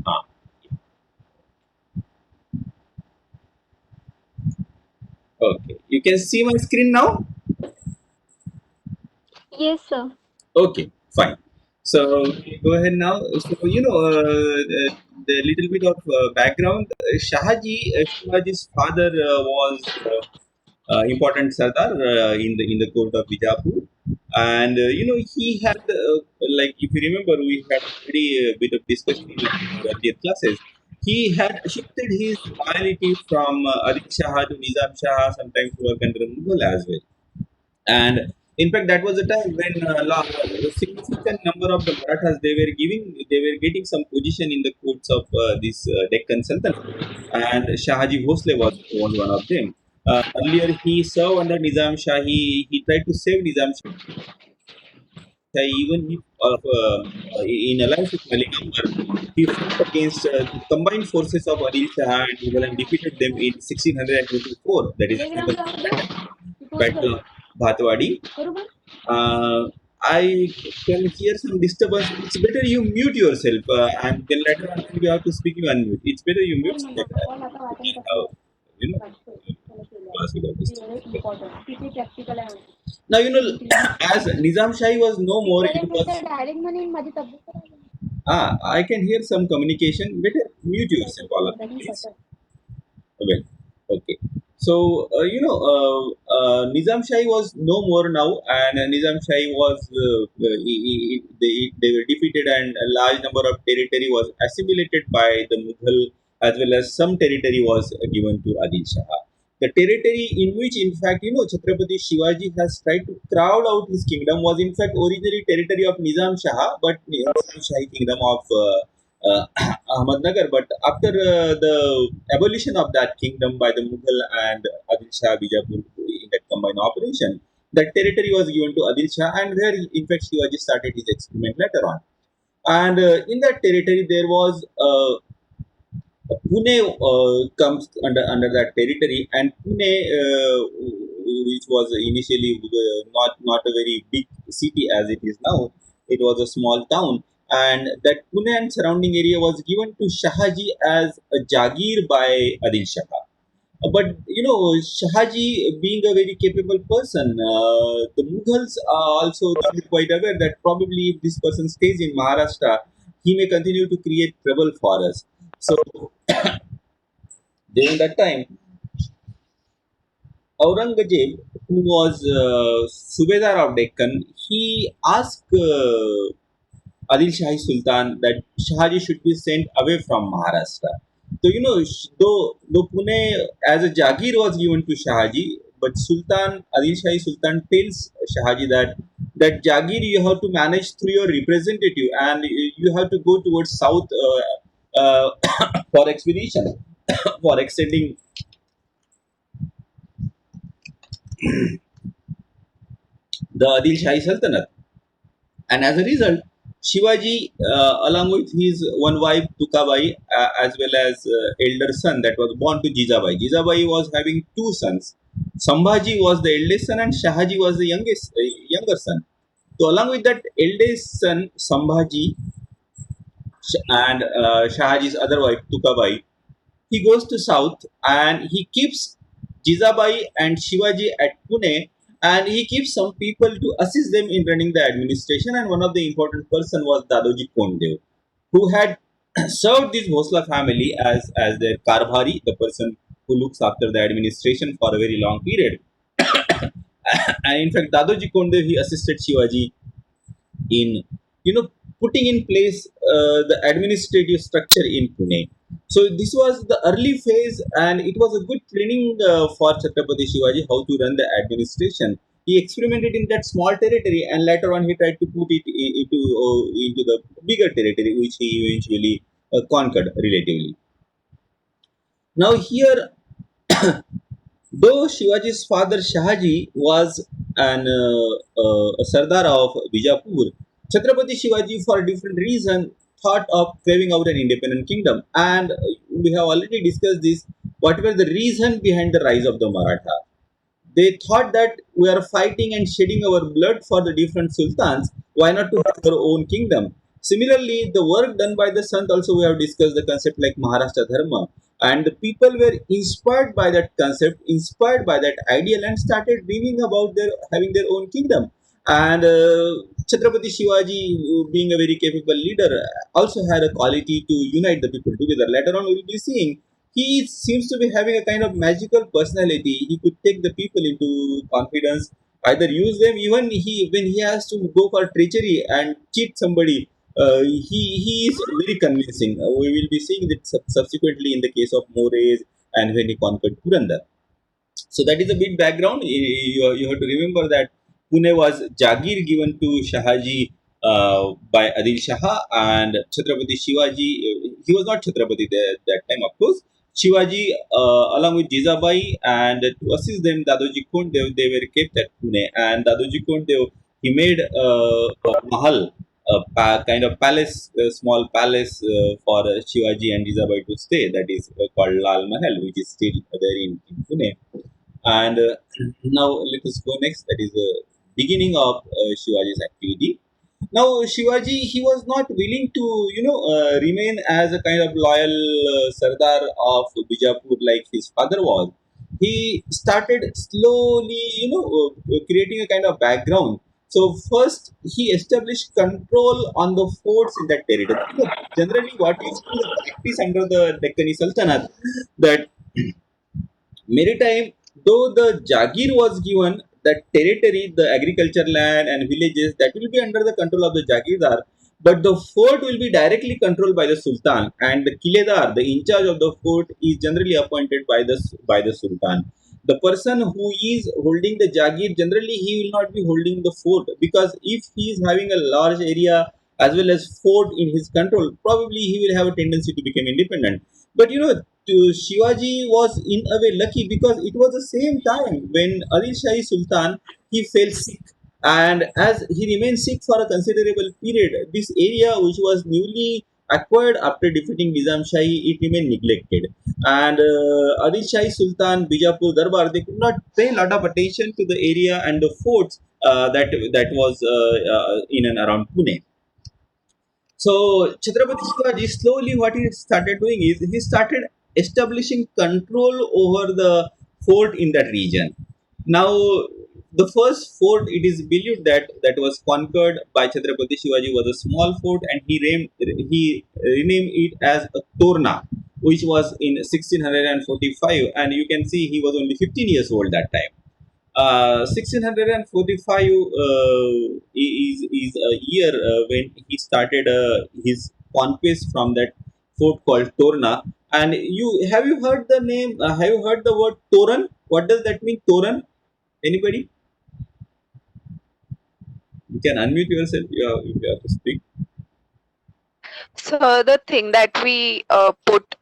Ah, okay. You can see my screen now? Yes, sir. Okay, fine. So we go ahead now. So the little bit of background. Shivaji's father was important Sardar in the court of Bijapur, and he had like if you remember we had already a bit of discussion in our earlier classes. He had shifted his loyalty from Adil Shah to Nizam Shah, sometimes to work under Mughal as well. And in fact, that was the time when a significant number of the Marathas they were getting some position in the courts of this Deccan Sultanate, and Shahaji Bhosle was one of them. Earlier, he served under Nizam Shah. He tried to save Nizam Shah, even if in alliance with Malik Akbar. He fought against the combined forces of Adil Shah and Mughal and defeated them in 1624. That is the famous Battle of Bhatwadi. I can hear some disturbance. It's better you mute yourself, and then later on when you have to speak, you unmute. It's better you mute so that we can have, you know, class without disturbance. Okay. Now as Nizam Shahi was no more, it was I can hear some communication. Better mute yourself, all of you, please. Well, okay. So, Nizam Shahi was no more now, and Nizam Shahi was, they were defeated, and a large number of territory was assimilated by the Mughal, as well as some territory was given to Adil Shah. The territory in which, in fact, Chhatrapati Shivaji has tried to crowd out his kingdom was, in fact, originally territory of Nizam Shah, but Nizam Shahi kingdom of Ahmednagar. But after the abolition of that kingdom by the Mughal and Adil Shah Bijapur in that combined operation, that territory was given to Adil Shah, and where in fact Shivaji started his experiment later on. And in that territory, there was Pune comes under that territory, and Pune, which was initially not a very big city as it is now, it was a small town, and that Pune and surrounding area was given to Shahaji as a Jagir by Adil Shah. But Shahaji, being a very capable person, the Mughals are also they were quite aware that probably if this person stays in Maharashtra, he may continue to create trouble for us. So during that time, Aurangzeb, who was Subedar of Deccan, he asked Adil Shahi Sultan that Shahaji should be sent away from Maharashtra. So though Pune as a Jagir was given to Shahaji, but Sultan Adil Shahi Sultan tells Shahaji that Jagir you have to manage through your representative, and you have to go towards south for expedition for extending the Adil Shahi Sultanate. And as a result, Shivaji, along with his one wife Tukabai, as well as elder son that was born to Jijabai. Jijabai was having two sons. Sambhaji was the eldest son, and Shahaji was the younger son. So, along with that eldest son Sambhaji and Shahaji's other wife Tukabai, he goes to south and he keeps Jizabai and Shivaji at Pune, and he keeps some people to assist them in running the administration, and one of the important person was Dadoji Kondev, who had served this Bhosla family as their Karbhari, the person who looks after the administration for a very long period. And in fact, Dadoji Kondev, he assisted Shivaji in putting in place the administrative structure in Pune. So this was the early phase, and it was a good training for Chhatrapati Shivaji how to run the administration. He experimented in that small territory, and later on he tried to put it into the bigger territory, which he eventually conquered relatively. Now here Though Shivaji's father Shahaji was a Sardar of Bijapur, Chhatrapati Shivaji, for a different reason, thought of carving out an independent kingdom. And we have already discussed this. What were the reason behind the rise of the Maratha? They thought that we are fighting and shedding our blood for the different sultans. Why not to have our own kingdom? Similarly, the work done by the Sant also we have discussed the concept like Maharashtra Dharma. And the people were inspired by that concept, inspired by that ideal, and started dreaming about their having their own kingdom. And Chhatrapati Shivaji, being a very capable leader, also had a quality to unite the people together. Later on, we will be seeing he seems to be having a kind of magical personality. He could take the people into confidence, either use them, even he when he has to go for treachery and cheat somebody. He is very convincing. We will be seeing that subsequently in the case of Mores and when he conquered Purandar. So that is a bit background. You have to remember that Pune was Jagir given to Shahaji by Adil Shah and Chhatrapati Shivaji. He was not Chhatrapati there that time, of course. Shivaji, along with Jizabai, and to assist them, Dadoji Konddev, they were kept at Pune. And Dadoji Konddev, he made a mahal, kind of palace, a small palace for Shivaji and Jizabai to stay. That is called Lal Mahal, which is still there in Pune. And now let us go next. That is the beginning of Shivaji's activity. Now Shivaji, he was not willing to remain as a kind of loyal Sardar of Bijapur like his father was. He started slowly, creating a kind of background. So first, he established control on the forts in that territory. Generally, what is the practice under the Deccani Sultanate, that maritime, though the Jagir was given, the territory, the agriculture land and villages, that will be under the control of the Jagirdar, but the fort will be directly controlled by the Sultan, and the Kiledar, the in charge of the fort, is generally appointed by the Sultan. The person who is holding the Jagir, generally he will not be holding the fort, because if he is having a large area as well as fort in his control, probably he will have a tendency to become independent. But Shivaji was in a way lucky, because it was the same time when Ali Shahi Sultan, he fell sick, and as he remained sick for a considerable period, this area which was newly acquired after defeating Nizam Shahi, it remained neglected, and Adil Shahi Sultan, Bijapur Darbar, they could not pay a lot of attention to the area and the forts that was in and around Pune. So Chhatrapati Shivaji, slowly what he started doing is he started establishing control over the fort in that region. Now, the first fort, it is believed that was conquered by Chhatrapati Shivaji was a small fort, and he renamed it as a Torna, which was in 1645, and you can see he was only 15 years old that time. 1645 is a year when he started his conquest from that fort called Torna. And you heard the name? Have you heard the word Toran? What does that mean, Toran? Anybody? You can unmute yourself. If you have to speak. So the thing that we put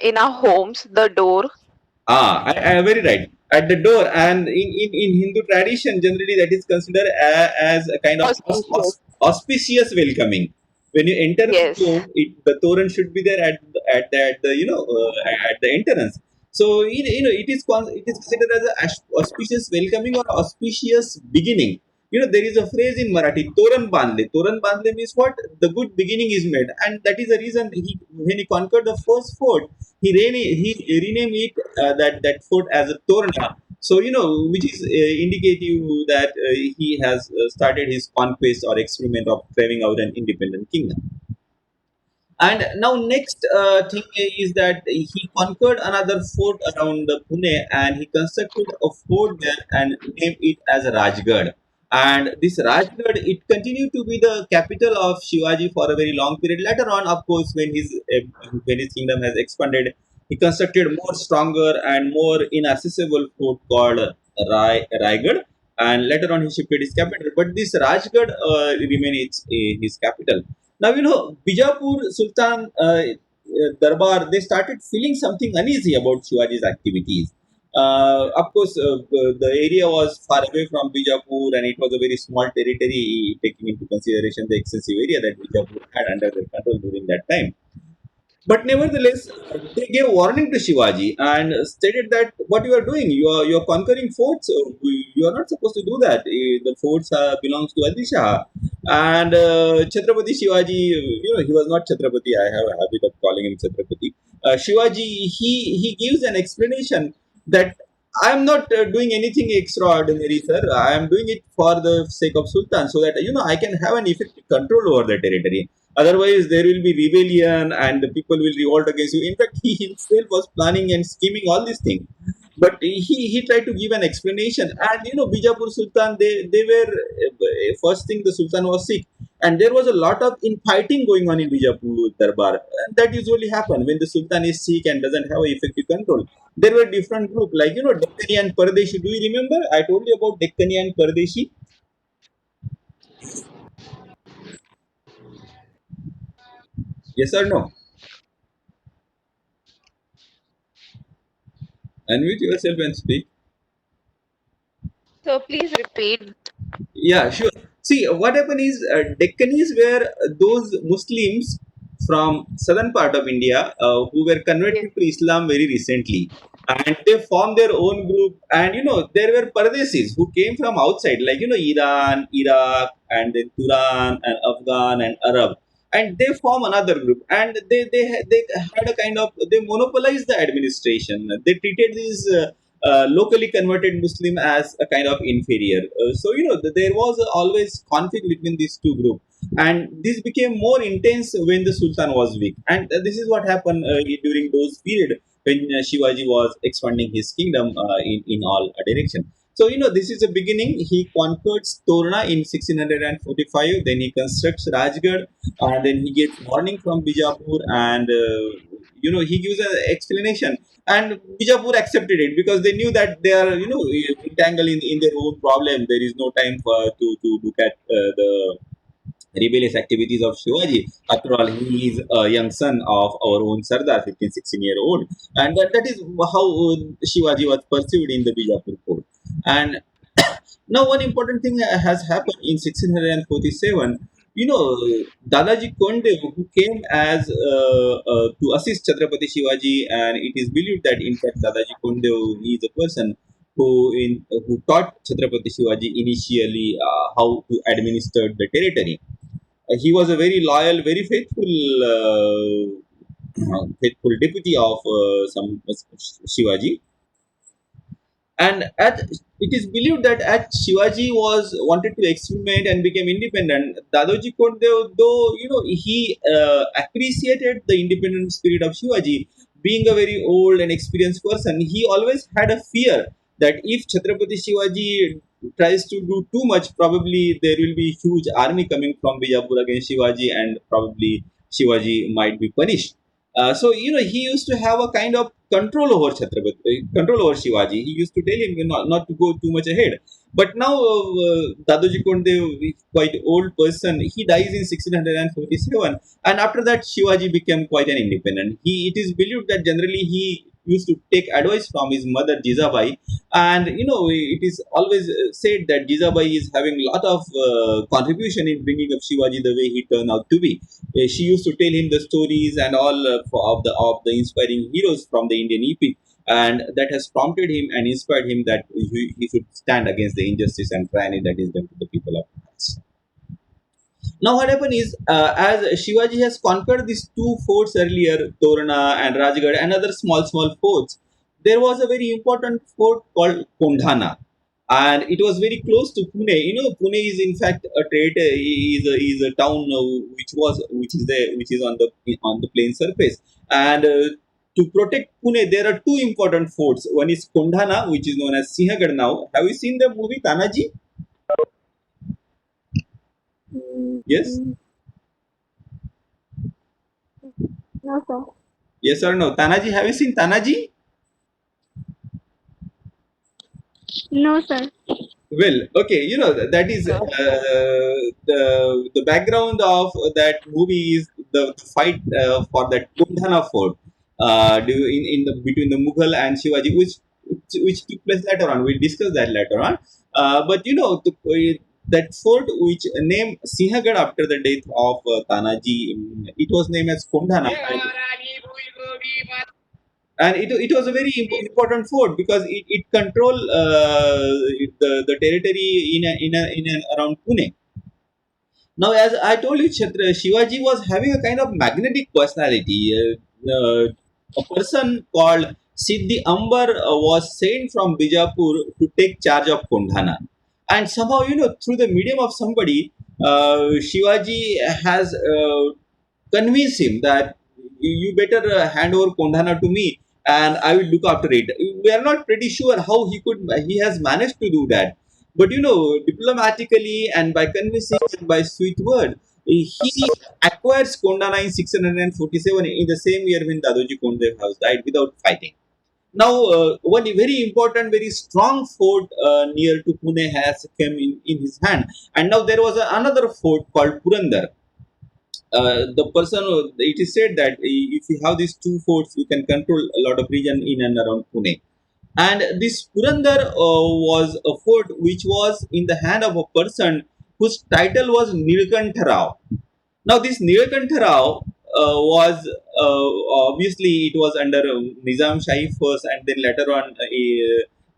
in our homes, the door. I very right. At the door, and in Hindu tradition, generally that is considered as a kind of Auspicious. auspicious welcoming. When you enter the Yes. home, the toran should be there at the at the entrance. So it is it is considered as a auspicious welcoming or auspicious beginning. There is a phrase in Marathi, "Toran bandle." Toran bandle means what? The good beginning is made, and that is the reason when he conquered the first fort, he renamed it that fort as a Torna. So which is indicative that he has started his conquest or experiment of carving out an independent kingdom. And now next thing is that he conquered another fort around Pune, and he constructed a fort there and named it as Rajgarh. And this Rajgarh, it continued to be the capital of Shivaji for a very long period. Later on, of course, when his kingdom has expanded, he constructed more stronger and more inaccessible fort called Raigad. And later on, he shifted his capital. But this Rajgarh remained his capital. Now, Bijapur Sultan Darbar, they started feeling something uneasy about Shivaji's activities. Of course, the area was far away from Bijapur, and it was a very small territory, taking into consideration the extensive area that Bijapur had under their control during that time. But nevertheless, they gave warning to Shivaji and stated that what you are doing, you are conquering forts. You are not supposed to do that. The forts belongs to Adilshah. And Chhatrapati Shivaji, he was not Chhatrapati. I have a habit of calling him Chhatrapati. Shivaji, he gives an explanation that I am not doing anything extraordinary, sir. I am doing it for the sake of Sultan, so that I can have an effective control over the territory. Otherwise, there will be rebellion and the people will revolt against you. In fact, he himself was planning and scheming all these things. But he tried to give an explanation. And Bijapur Sultan, they were first thing, the Sultan was sick. And there was a lot of infighting going on in Bijapur Darbar. And that usually happen when the Sultan is sick and doesn't have effective control. There were different groups like Deccani and Pardeshi. Do you remember? I told you about Deccani and Pardeshi. Yes or no? Unmute yourself and speak. So please repeat. Yeah, sure. See, what happened is Deccanis were those Muslims from southern part of India who were Yes. converted to Islam very recently, and they formed their own group. And there were Pardesis who came from outside, like Iran, Iraq, and then Turan and Afghan and Arab, and they form another group. And they had a kind of, they monopolized the administration. They treated these. Locally converted Muslim as a kind of inferior. So there was always conflict between these two groups, and this became more intense when the Sultan was weak. And this is what happened during those period when Shivaji was expanding his kingdom in all direction. So this is the beginning. He conquers Torna in 1645. Then he constructs Rajgarh, and then he gets warning from Bijapur, and he gives an explanation, and Bijapur accepted it because they knew that they are entangled in their own problem. There is no time to look at the rebellious activities of Shivaji. After all, he is a young son of our own Sardar, 15, 16-year-old, and that is how Shivaji was perceived in the Bijapur court. And now, one important thing has happened in 1647. Dadaji Konde, who came as to assist Chhatrapati Shivaji, and it is believed that in fact Dadaji Konde is a person who taught Chhatrapati Shivaji initially how to administer the territory. He was a very loyal, very faithful deputy of some Shivaji, and it is believed that as Shivaji was wanted to experiment and became independent, Dadoji Kodev, though he appreciated the independent spirit of Shivaji, being a very old and experienced person, he always had a fear that if Chhatrapati Shivaji tries to do too much, probably there will be huge army coming from Bijapur against Shivaji, and probably Shivaji might be punished. So he used to have a kind of control over control over Shivaji. He used to tell him not to go too much ahead. But now Dadoji Kondev is quite old person. He dies in 1647, and after that Shivaji became quite an independent. It is believed that generally he used to take advice from his mother Jizabai, and it is always said that Jizabai is having a lot of contribution in bringing up Shivaji the way he turned out to be. She used to tell him the stories and all of the inspiring heroes from the Indian epic, and that has prompted him and inspired him that he should stand against the injustice and tyranny that is done to the people of us. Now, what happened is, as Shivaji has conquered these two forts earlier, Torana and Rajgarh, and other small forts, there was a very important fort called Kondhana, and it was very close to Pune. Pune is in fact a trade is a town which is on the plain surface, and to protect Pune, there are two important forts. One is Kondhana, which is known as Sinhagad now. Have you seen the movie Tanaji? Yes. Mm, no, sir. Yes or no? Tanaji, have you seen Tanaji? No, sir. Well, okay, that is No. the background of that movie is the fight for that Kundhana fort in the between the Mughal and Shivaji, which which took place later on. We'll discuss that later on. But that fort which named Sinhagad after the death of Tanaji, it was named as Kondhana, and it was a very important fort because it controlled the territory in and around Pune. Now, as I told you, Shivaji was having a kind of magnetic personality. A person called Siddhi Ambar was sent from Bijapur to take charge of Kondhana. And somehow, through the medium of somebody, Shivaji has convinced him that you better hand over Kondhana to me and I will look after it. We are not pretty sure how he has managed to do that, but diplomatically and by convincing and by sweet word, he acquires Kondana in 647 in the same year when Dadoji Kondev has died without fighting. Now, one very important, very strong fort near to Pune has come in his hand, and now there was another fort called Purandar. The person, it is said that if you have these two forts, you can control a lot of region in and around Pune. And this Purandar was a fort which was in the hand of a person whose title was Nilkantha Rao. Now, this Nilkantha Rao was obviously it was under Nizam Shahi first, and then later on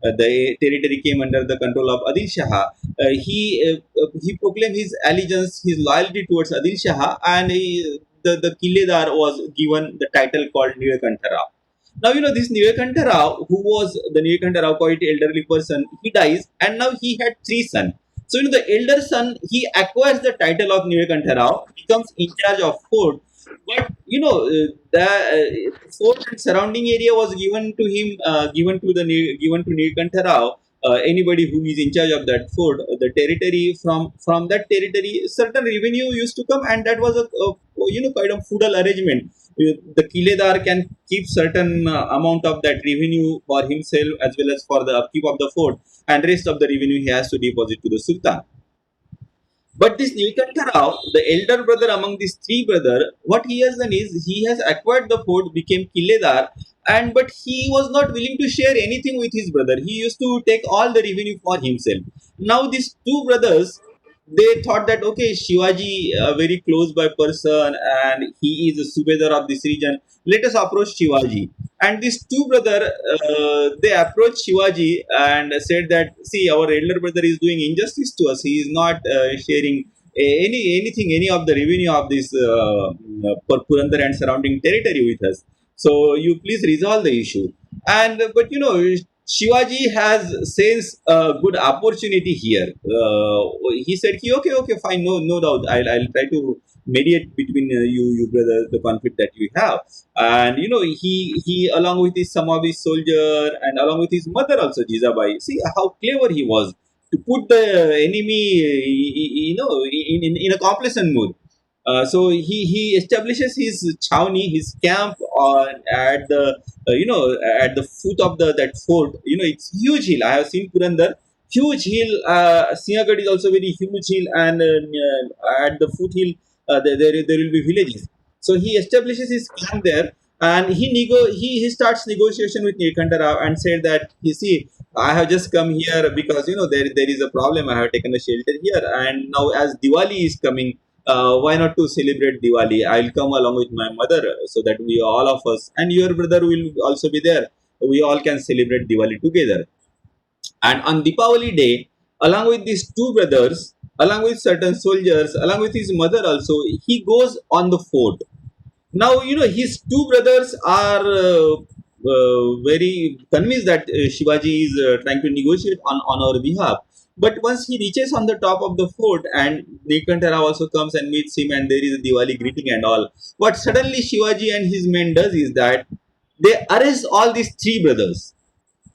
the territory came under the control of Adil Shah. He proclaimed his allegiance, his loyalty towards Adil Shah, and the Kiledar was given the title called Nilkantha Rao. Now this Nilkantha Rao, who was the Nilkantha Rao, quite elderly person, he dies, and now he had three sons. So the elder son, he acquires the title of Nilkantha Rao, becomes in charge of fort, but the fort and surrounding area was given to him, given to Nilkantha Rao. Anybody who is in charge of that fort, the territory from that territory, certain revenue used to come, and that was a kind of feudal arrangement. The Kiledar can keep certain amount of that revenue for himself as well as for the upkeep of the fort, and rest of the revenue he has to deposit to the Sultan. But this Nilkantha Rao, the elder brother among these three brothers, what he has done is he has acquired the fort, became Kiledar, and but he was not willing to share anything with his brother. He used to take all the revenue for himself. Now these two brothers, they thought that okay, Shivaji, a very close by person, and he is the Subedar of this region. Let us approach Shivaji. And these two brother, they approached Shivaji and said that, see, our elder brother is doing injustice to us. He is not sharing any of the revenue of this Purandar and surrounding territory with us. So you please resolve the issue. And but Shivaji has sensed a good opportunity here. He said, "Okay, okay, fine, no doubt. I'll try to mediate between you brother, the conflict that you have." And he along with his some of his soldier and along with his mother also, Jizabai. See how clever he was to put the enemy, in a complacent mood. So he establishes his chowni, his camp at the at the foot of the that fort. It's huge hill. I have seen Purandar, huge hill. Sinhagad is also very huge hill, and at the foot hill there will be villages. So he establishes his camp there, and he starts negotiation with Nilkantha Rao and said that, you see, I have just come here because there is a problem. I have taken a shelter here, and now as Diwali is coming, why not to celebrate Diwali? I'll come along with my mother so that we all of us and your brother will also be there. We all can celebrate Diwali together. And on Deepavali day, along with these two brothers, along with certain soldiers, along with his mother also, he goes on the fort. Now, his two brothers are very convinced that Shivaji is trying to negotiate on our behalf. But once he reaches on the top of the fort and Nikantara also comes and meets him and there is a Diwali greeting and all, what suddenly Shivaji and his men does is that they arrest all these three brothers.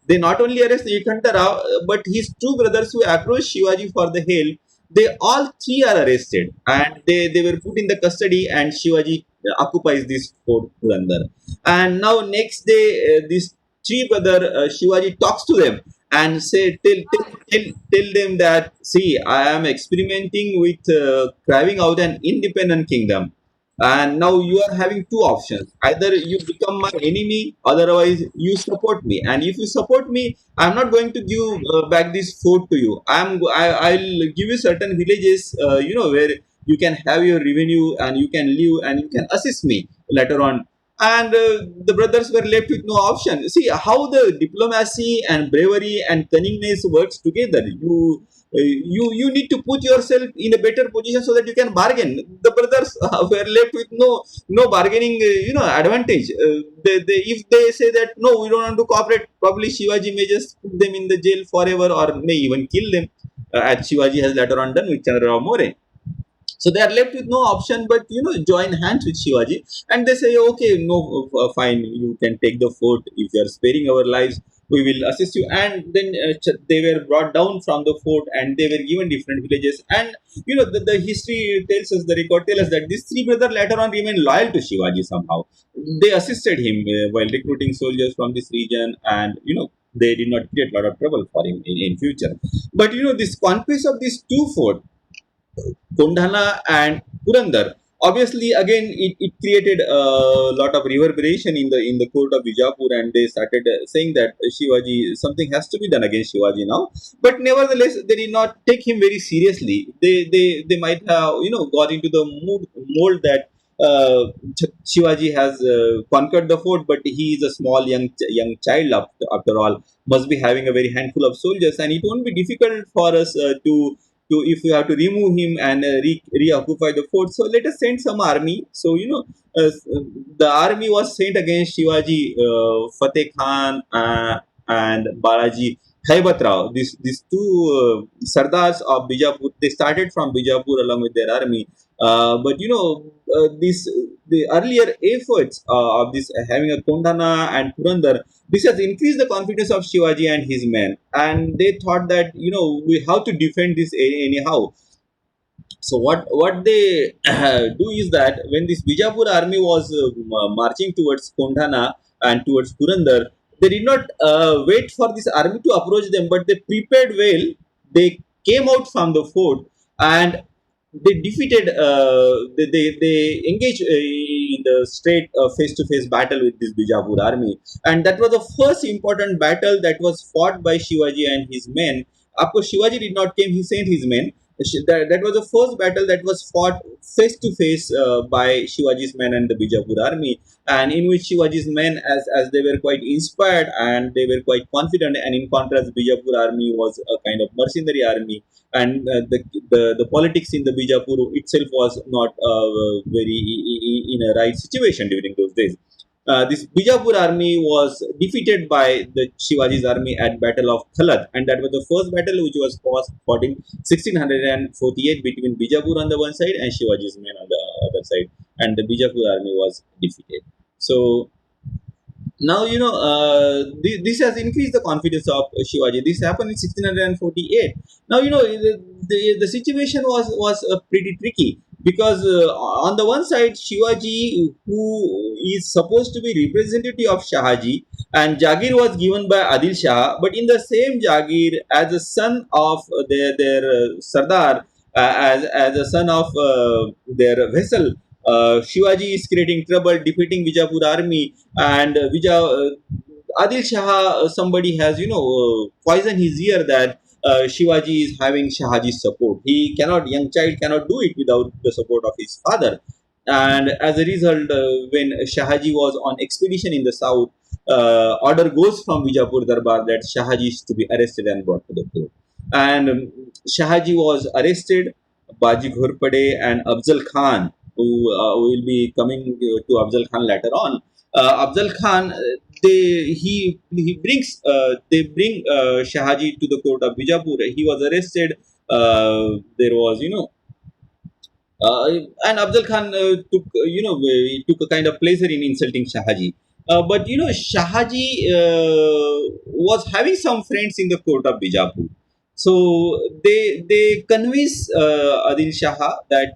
They not only arrest Nikanta Rao, but his two brothers who approached Shivaji for the help, they all three are arrested and they were put in the custody, and Shivaji occupies this fort Purandar. And now next day, this three brother Shivaji talks to them and tell them that, see, I am experimenting with carving out an independent kingdom. and now you are having two options: either you become my enemy, otherwise you support me. And if you support me, I'm not going to give back this fort to you. I'll give you certain villages, where you can have your revenue and you can live and you can assist me later on. And the brothers were left with no option. See how the diplomacy and bravery and cunningness works together. You need to put yourself in a better position so that you can bargain. The brothers were left with no bargaining advantage. If they say that no, we don't want to cooperate, probably Shivaji may just put them in the jail forever or may even kill them, as Shivaji has later on done with Chandrarao More. So they are left with no option but join hands with Shivaji, and they say, okay, no, fine, you can take the fort. If you are sparing our lives, we will assist you. And then they were brought down from the fort and they were given different villages. And the history tells us, the record tells us that these three brothers later on remained loyal to Shivaji somehow. They assisted him while recruiting soldiers from this region, and they did not create a lot of trouble for him in future. But this conquest of these two forts, Kondhana and Purandar. Obviously, again, it created a lot of reverberation in the court of Bijapur, and they started saying that Shivaji, something has to be done against Shivaji now. But nevertheless, they did not take him very seriously. They might have got into the mold that Shivaji has conquered the fort, but he is a small young child after all, must be having a very handful of soldiers, and it won't be difficult for us to if we have to remove him and reoccupy the fort. So let us send some army. So the army was sent against Shivaji, Fateh Khan and Balaji Haibat Rao. These two Sardars of Bijapur. They started from Bijapur along with their army. But this the earlier efforts of this having a Kondana and Purandar, this has increased the confidence of Shivaji and his men, and they thought that we have to defend this anyhow. So what they do is that when this Bijapur army was marching towards Kondhana and towards Purandar, they did not wait for this army to approach them, but they prepared well. They came out from the fort and they defeated. They engaged in the straight face-to-face battle with this Bijapur army, and that was the first important battle that was fought by Shivaji and his men. Of course, Shivaji did not came; he sent his men. That was the first battle that was fought face to face by Shivaji's men and the Bijapur army, and in which Shivaji's men, as they were quite inspired and they were quite confident, and in contrast, Bijapur army was a kind of mercenary army, and the politics in the Bijapur itself was not very in a right situation during those days. This Bijapur army was defeated by the Shivaji's army at Battle of Khalat, and that was the first battle which was fought in 1648 between Bijapur on the one side and Shivaji's men on the other side, and the Bijapur army was defeated. So now this has increased the confidence of Shivaji. This happened in 1648. Now the situation was pretty tricky, because on the one side Shivaji, who is supposed to be representative of Shahaji, and Jagir was given by Adil Shah, but in the same Jagir, as a son of their Sardar, as a son of their vessel, Shivaji is creating trouble, defeating Bijapur army, and Adil Shah, somebody has poisoned his ear that Shivaji is having Shahaji's support. He cannot, young child cannot do it without the support of his father. And as a result, when Shahaji was on expedition in the south, order goes from Bijapur Darbar that Shahaji is to be arrested and brought to the court. And Shahaji was arrested. Baji Ghorpade and Afzal Khan, who will be coming to Afzal Khan later on. Afzal Khan, he brings they bring Shahaji to the court of Bijapur. He was arrested. There was uh, and Afzal Khan he took a kind of pleasure in insulting Shahaji. But Shahaji was having some friends in the court of Bijapur. So they convince Adil Shah that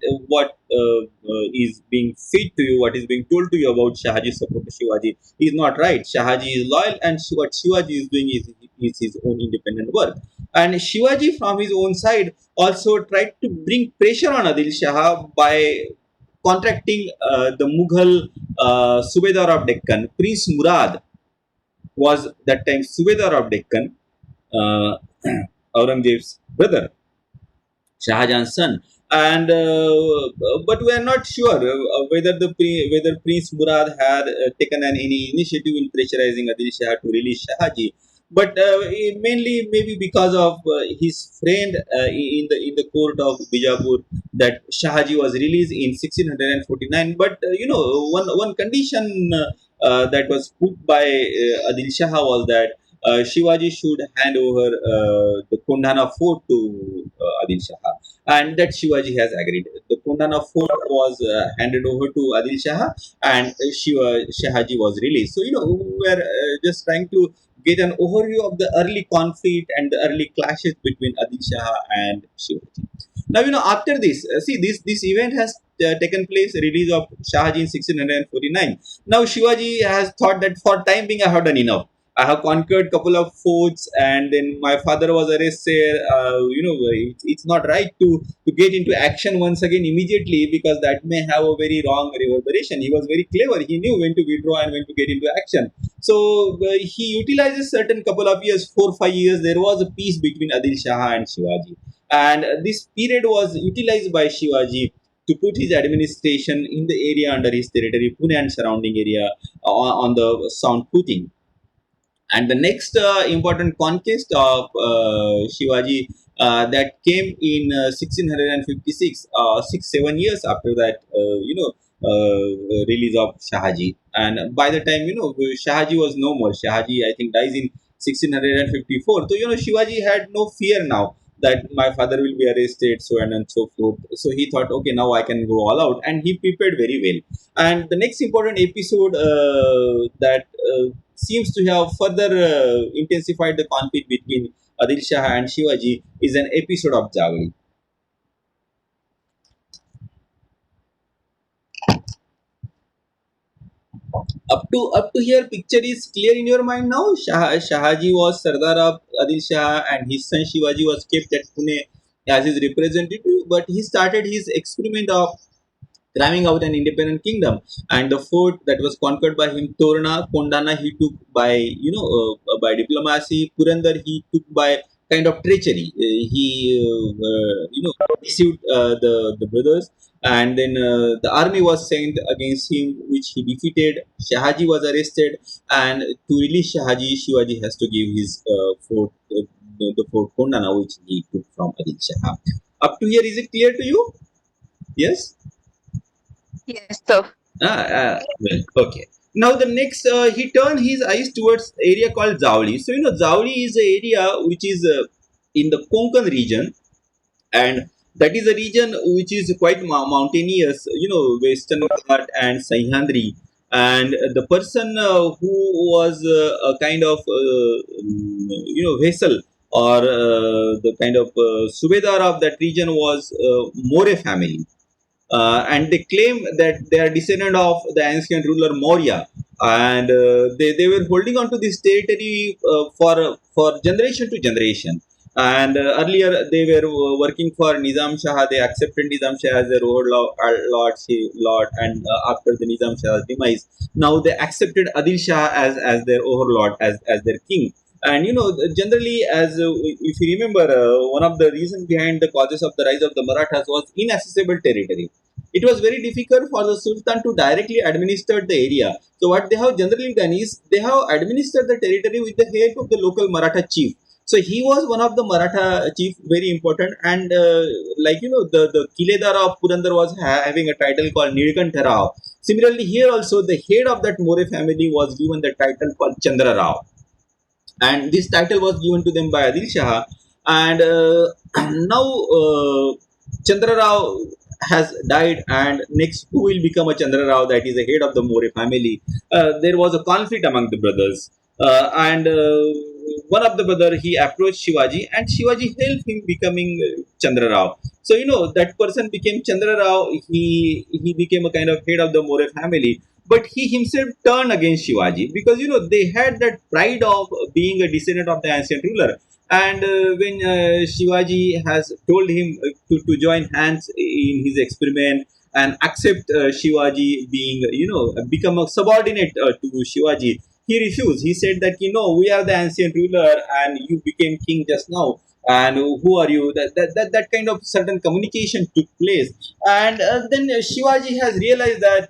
is being fed to you, what is being told to you about Shahaji's support to Shivaji is not right. Shahaji is loyal, and what Shivaji is doing is his own independent work. And Shivaji, from his own side, also tried to bring pressure on Adil Shah by contracting the Mughal Subedar of Deccan, Prince Murad was that time Subedar of Deccan, uh, Aurangzeb's brother, Shah Jahan's son. And but we are not sure whether whether Prince Murad had taken any initiative in pressurizing Adil Shah to release Shahaji. But mainly maybe because of his friend in the court of Bijapur, that Shahaji was released in 1649. But one condition that was put by Adil Shah was that Shivaji should hand over the Kondhana fort to Adil Shah, and that Shivaji has agreed. The Kondana fort was handed over to Adil Shah, and Shahaji was released. So we are just trying to get an overview of the early conflict and the early clashes between Adil Shah and Shivaji. Now after this, see this event has taken place, release of Shahaji in 1649. Now Shivaji has thought that for time being I have done enough. I have conquered couple of forts, and then my father was arrested. It's not right to get into action once again immediately, because that may have a very wrong reverberation. He was very clever. He knew when to withdraw and when to get into action. So he utilizes certain couple of years, 4 5 years. There was a peace between Adil Shah and Shivaji, and this period was utilized by Shivaji to put his administration in the area under his territory, Pune and surrounding area, on the sound footing. And the next important conquest of Shivaji that came in 1656, 6 7 years after that, release of Shahaji. And by the time Shahaji was no more, Shahaji I think dies in 1654. So Shivaji had no fear now that my father will be arrested, so on and so forth. So he thought, okay, now I can go all out, and he prepared very well. And the next important episode that seems to have further intensified the conflict between Adil Shah and Shivaji is an episode of Javali. Up to here, picture is clear in your mind now. Shahaji was Sardar of Adil Shah, and his son Shivaji was kept at Pune as his representative. But he started his experiment of driving out an independent kingdom, and the fort that was conquered by him, Torna Kondana, he took by by diplomacy. Purandar he took by kind of treachery. He deceived the brothers, and then the army was sent against him, which he defeated. Shahaji was arrested, and to release Shahaji, Shivaji has to give his fort, the fort Kondana, which he took from Adil Shah. Up to here, is it clear to you? Yes. Yes, sir. Well, okay. Now the next, he turned his eyes towards area called Zawli. So Zawli is the area which is in the Konkan region, and that is a region which is quite mountainous. Western Ghat and Sahyadri. And the person who was a kind of vessel, or the kind of subedar of that region was More family, and they claim that they are descendant of the ancient ruler Maurya, and they were holding on to this territory for generation to generation. And earlier they were working for Nizam Shah. They accepted Nizam Shah as their lord, and after the Nizam Shah's demise, now they accepted Adil Shah as their overlord, as their king. And generally, as if you remember, one of the reasons behind the causes of the rise of the Marathas was inaccessible territory. It was very difficult for the Sultan to directly administer the area. So what they have generally done is they have administered the territory with the help of the local Maratha chief. So he was one of the Maratha chief, very important, and the Kiledar of Purandar was having a title called Nilkantha Rao. Similarly, here also the head of that More family was given the title called Chandra Rao, and this title was given to them by Adil Shah. And now Chandra Rao has died, and next who will become a Chandra Rao, that is the head of the More family. There was a conflict among the brothers, and one of the brother he approached Shivaji, and Shivaji helped him becoming Chandra Rao. So that person became Chandra Rao. He became a kind of head of the More family, but he himself turned against Shivaji, because they had that pride of being a descendant of the ancient ruler. And when Shivaji has told him to join hands in his experiment, and accept Shivaji being, become a subordinate to Shivaji. He refused. He said that, we are the ancient ruler and you became king just now. And who are you? That kind of certain communication took place. And then Shivaji has realized that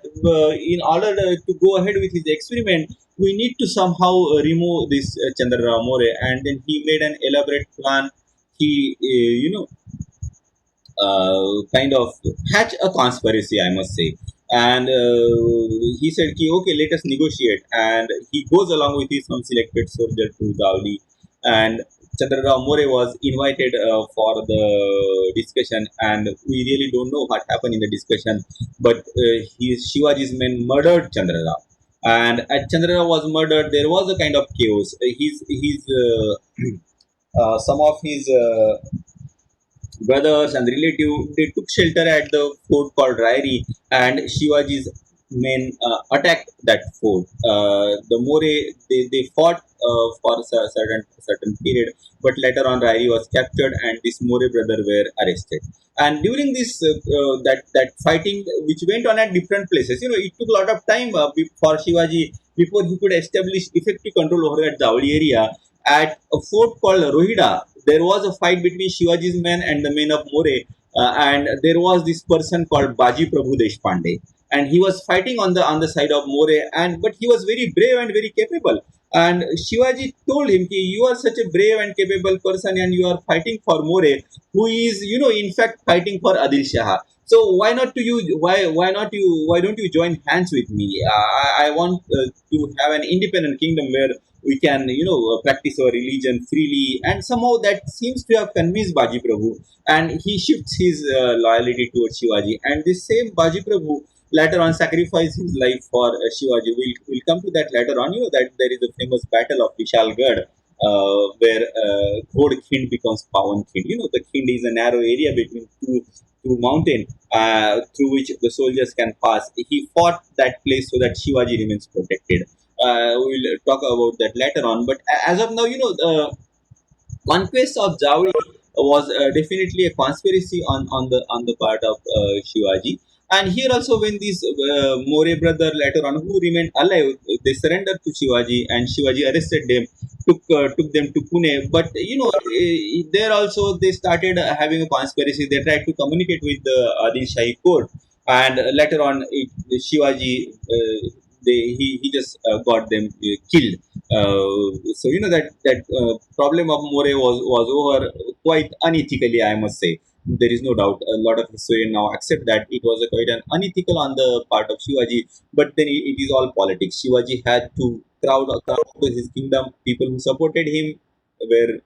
in order to go ahead with his experiment, we need to somehow remove this Chandra More. And then he made an elaborate plan. He, kind of hatch a conspiracy, I must say. And he said, ki, okay, let us negotiate. And he goes along with his some selected soldier to Dauli. And Chandrarao More was invited for the discussion. And we really don't know what happened in the discussion. But Shivaji's men murdered Chandrarao. And at Chandrarao was murdered, there was a kind of chaos. Some of his brothers and relatives, they took shelter at the fort called Rairi, and Shivaji's men attacked that fort. The More, they fought for a certain period, but later on Rairi was captured and this More brother were arrested. And during this that fighting, which went on at different places, it took a lot of time for Shivaji before he could establish effective control over that Javli area. At a fort called Rohida, there was a fight between Shivaji's men and the men of More, and there was this person called Baji Prabhu Deshpande, and he was fighting on the side of More, and but he was very brave and very capable. And Shivaji told him, Ki, "You are such a brave and capable person, and you are fighting for More, who is, in fact, fighting for Adil Shah. So why don't you join hands with me? I want to have an independent kingdom where we can practice our religion freely." And somehow that seems to have convinced Baji Prabhu, and he shifts his loyalty towards Shivaji. And this same Baji Prabhu later on sacrificed his life for Shivaji. We'll come to that later on. That there is a famous battle of Vishalgarh, where Ghod Khind becomes Pawan Khind. The Khind is a narrow area between two mountain, through which the soldiers can pass. He fought that place so that Shivaji remains protected. We'll talk about that later on. But as of now, the conquest of Javli was definitely a conspiracy on the part of Shivaji. And here also, when these More brother later on, who remained alive, they surrendered to Shivaji, and Shivaji arrested them, took them to Pune. But there also they started having a conspiracy. They tried to communicate with the Adil Shahi court, and later on, Shivaji. He just got them killed. So that problem of More was over quite unethically, I must say. There is no doubt. A lot of historians now accept that it was a quite an unethical on the part of Shivaji. But then it is all politics. Shivaji had to crowd to his kingdom. People who supported him were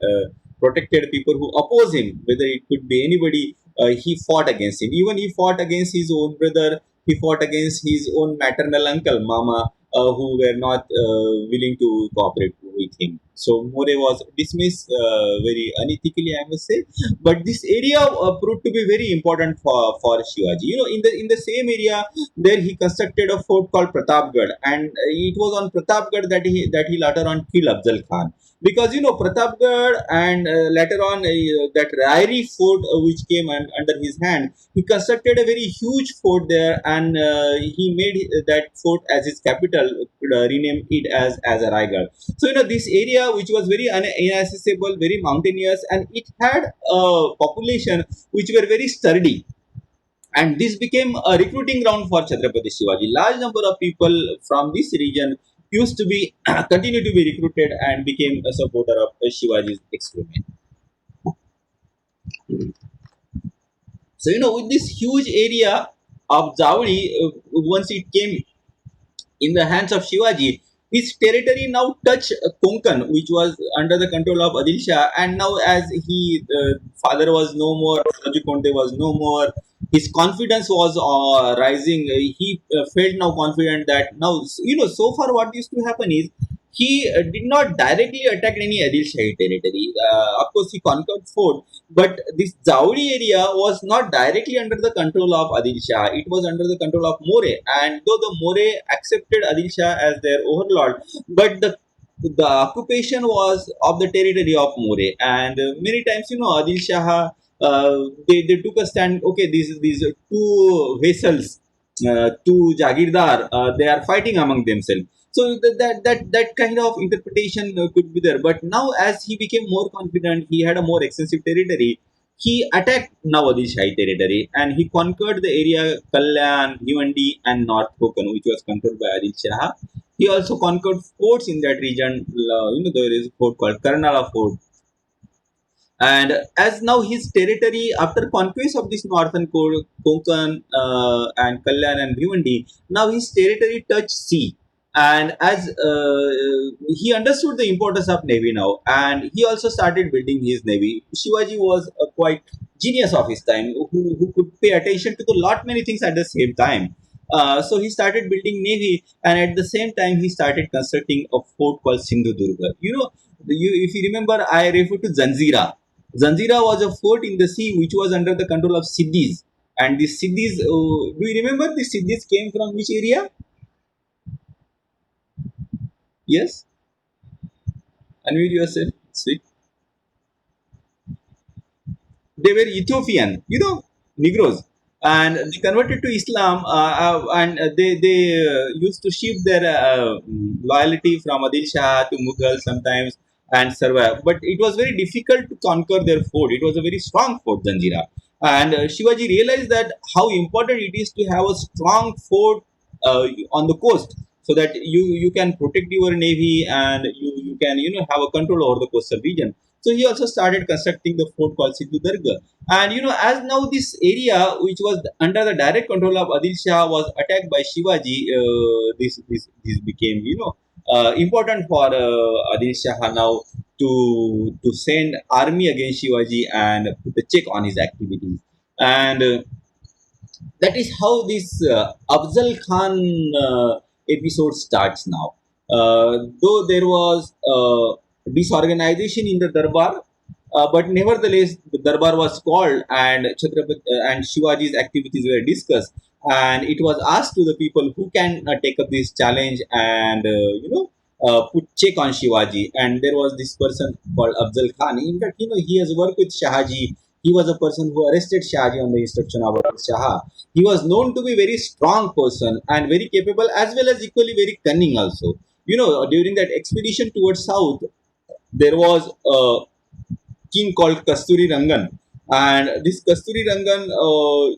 protected. People who oppose him, whether it could be anybody, he fought against him. Even he fought against his own brother. He fought against his own maternal uncle, Mama, who were not willing to cooperate with him. So More was dismissed very unethically, I must say. But this area proved to be very important for Shivaji. In the same area, there he constructed a fort called Pratapgarh, and it was on Pratapgarh that he later on killed Afzal Khan. Because Pratapgarh and later on that Rairi fort, which came under his hand, he constructed a very huge fort there, and he made that fort as his capital, renamed it as a Raigad. So this area, which was very inaccessible, very mountainous, and it had a population which were very sturdy. And this became a recruiting ground for Chhatrapati Shivaji. Large number of people from this region used to be continue to be recruited and became a supporter of Shivaji's experiment. So with this huge area of Javli, once it came in the hands of Shivaji, his territory now touched Konkan, which was under the control of Adil Shah. And now, as he father was no more, Raju Conte was no more, his confidence was rising. He felt now confident that now, so far what used to happen is he did not directly attack any Adil Shahi territory. Of course, he conquered fort, but this Zawdi area was not directly under the control of Adil Shah. It was under the control of More. And though the More accepted Adil Shah as their overlord, but the occupation was of the territory of More. And many times, Adil Shah they took a stand. Okay, these two vessels, two Jagirdar, they are fighting among themselves. So that kind of interpretation could be there. But now, as he became more confident, he had a more extensive territory. He attacked Nawadil Shahi territory and he conquered the area Kalyan, Bhiwandi, and North Konkan, which was controlled by Adil Shah. He also conquered forts in that region. There is a fort called Karnala Fort, and as now his territory, after conquest of this northern Konkan and Kalyan and Bhiwandi, now his territory touched sea. And as he understood the importance of navy now, and he also started building his navy. Shivaji was a quite genius of his time, who could pay attention to the lot many things at the same time. So he started building navy, and at the same time he started constructing a fort called Sindhudurga. If you remember, I refer to Zanzira. Zanzira was a fort in the sea which was under the control of Siddhis. And the Siddhis, do you remember the Siddhis came from which area? Yes? Unmute yourself. Sweet. They were Ethiopian, Negroes. And they converted to Islam, and they used to shift their loyalty from Adil Shah to Mughal sometimes and survive. But it was very difficult to conquer their fort. It was a very strong fort, Zanjira. And Shivaji realized that how important it is to have a strong fort on the coast, so that you can protect your navy, and you can have a control over the coastal region. So he also started constructing the fort called Sidhu Darga. And as now this area, which was under the direct control of Adil Shah, was attacked by Shivaji, this became important for Adil Shah now to send army against Shivaji and put a check on his activities. And that is how this Afzal Khan episode starts now. Though there was disorganization in the Darbar, but nevertheless the Darbar was called, and and Shivaji's activities were discussed, and it was asked to the people who can take up this challenge and put check on Shivaji. And there was this person called Afzal Khan. In fact, he has worked with Shahaji. He was a person who arrested Shahaji on the instruction of Shah. He was known to be very strong person and very capable, as well as equally very cunning also. During that expedition towards south, there was a king called Kasturi Rangan, and this Kasturi Rangan,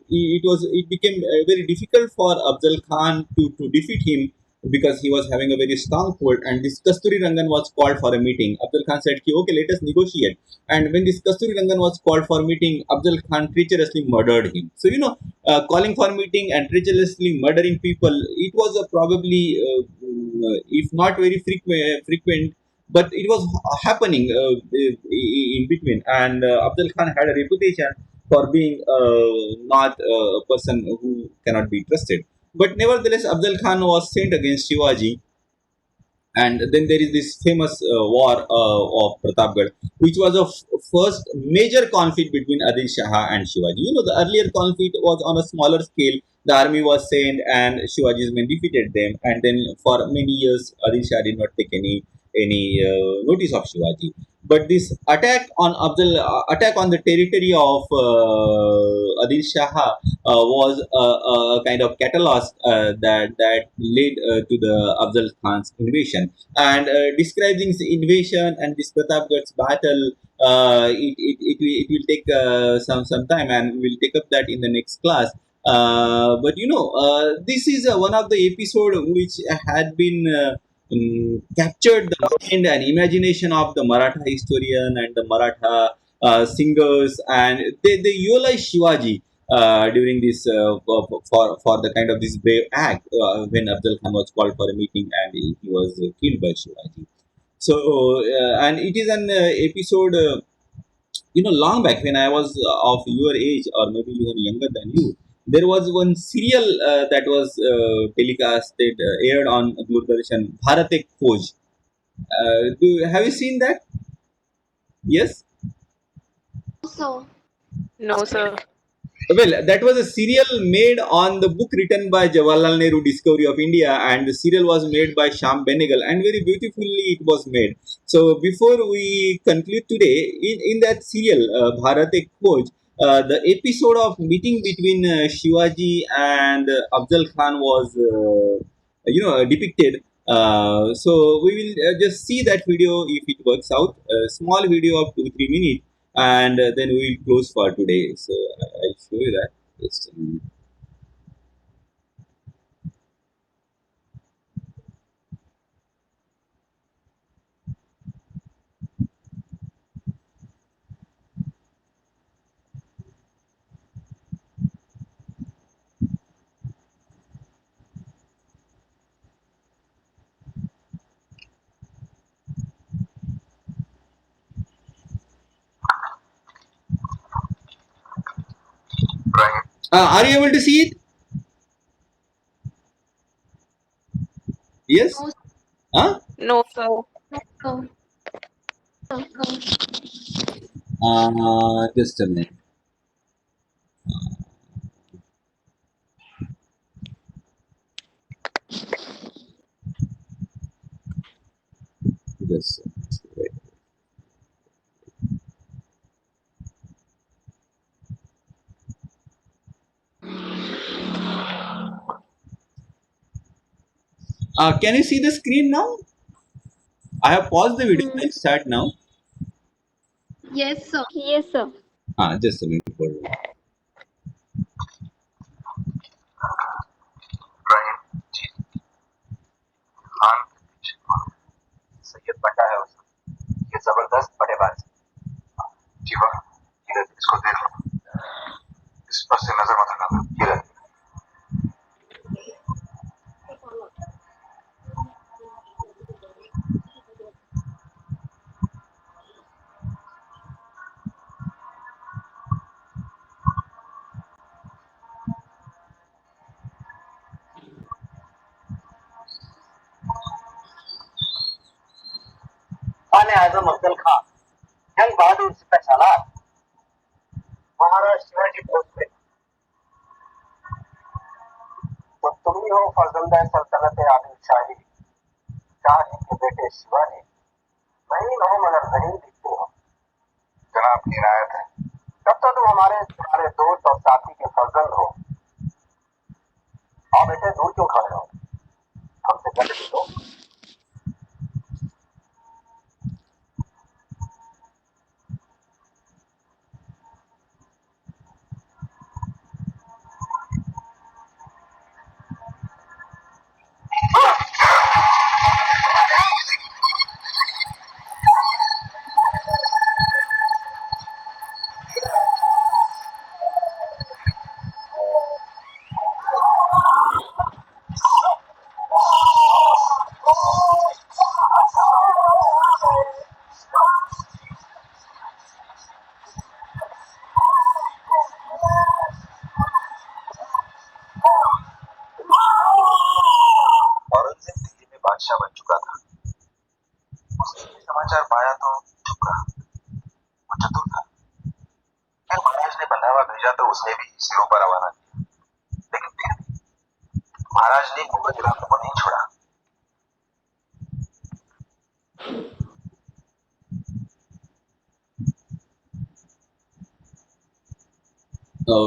it became very difficult for Afzal Khan to defeat him, because he was having a very strong fort. And this Kasturi Rangan was called for a meeting. Afzal Khan said, "Okay, let us negotiate." And when this Kasturi Rangan was called for meeting, Afzal Khan treacherously murdered him. So calling for meeting and treacherously murdering people, it was probably, if not very frequent, but it was happening in between. And Abdul Khan had a reputation for being not a person who cannot be trusted. But nevertheless, Abdul Khan was sent against Shivaji. And then there is this famous war of Pratapgarh, which was a first major conflict between Adil Shah and Shivaji. The earlier conflict was on a smaller scale. The army was sent, and Shivaji's men defeated them. And then for many years, Adil Shah did not take any notice of Shivaji. But this attack on the territory of Adil Shah was a kind of catalyst that led to the Afzal Khan's invasion. And describing this invasion and this Pratapgarh's battle, it will take some time, and we'll take up that in the next class. But this is one of the episode which had been captured the mind and imagination of the Maratha historian and the Maratha singers, and they utilize Shivaji during this for the kind of this brave act when Afzal Khan was called for a meeting, and he was killed by Shivaji. So and it is an episode. Long back when I was of your age, or maybe even younger than you, there was one serial that was telecasted, aired on Doordarshan, Bharat Ek Khoj. Have you seen that? Yes. So, No, sir. Well, that was a serial made on the book written by Jawaharlal Nehru, Discovery of India, and the serial was made by Sham Benegal, and very beautifully it was made. So, before we conclude today, in that serial, Bharat Ek Khoj, the episode of meeting between Shivaji and Afzal Khan was, depicted. So we will just see that video if it works out. A small video of 2-3 minutes, and then we will close for today. So I'll show you that. Just a minute. Are you able to see it? Yes. No, Huh? No, sir. sir. Just a minute. Just a minute. Can you see the screen now? I have paused the video. Hmm. I'll start now. Yes, sir. Yes, sir. Just a minute. Hold on. Khan Syed बंटा है उसका ये जबरदस्त बल्लेबाज जीवा किरण इसको देख लो इस पर से नजर मत हटाना किरण खान आजम अफजल खान जंग बहादुर सिपह सालार महाराज शिवाजी बोस पे तो तुम ही हो फजलदा सल्तनत आदिल शाही शाही के बेटे शिवाजी बहन हो मगर जहीन दिखते हो जनाब की इनायत है तब तो तुम हमारे तुम्हारे दोस्त और साथी के फर्जंद हो और बेटे दूर क्यों खड़े हो हमसे गले मिलो औरंगजेब दिल्ली में बादशाह बन चुका था उसने ये समाचार पाया तो चुप रहा वो चतुर था फिर महाराज ने बंधावा भेजा तो उसने भी सिरों पर रवाना किया लेकिन फिर भी महाराज ने मुगल इलाकों को नहीं छोड़ा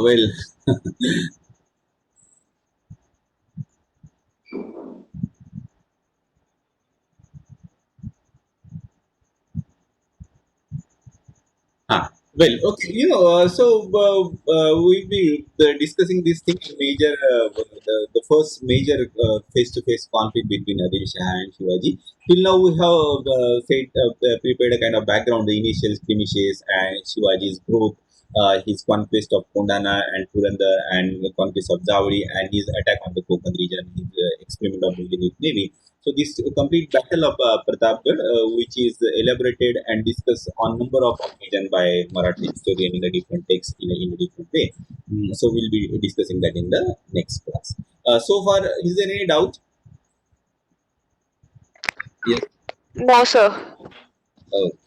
well. Well, okay, we'll be discussing this thing in major, the first major face-to-face conflict between Adil Shah and Shivaji. Till now, we have prepared a kind of background, the initial skirmishes and Shivaji's growth, his conquest of Kondana and Purandar, and the conquest of Zawadi, and his attack on the Konkan region, his experiment of building with navy. So this complete battle of Pratapgarh, which is elaborated and discussed on number of occasions by Marathi historian in a different text in a different way. So we'll be discussing that in the next class. So far, is there any doubt? Yes. No, sir. Okay.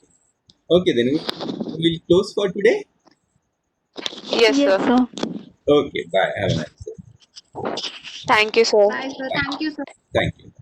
Okay, then we'll close for today. Yes, Yes, sir. sir. Okay. Bye. Have a nice day. Thank you, sir. Bye, sir. Bye. Thank you, sir. Thank you.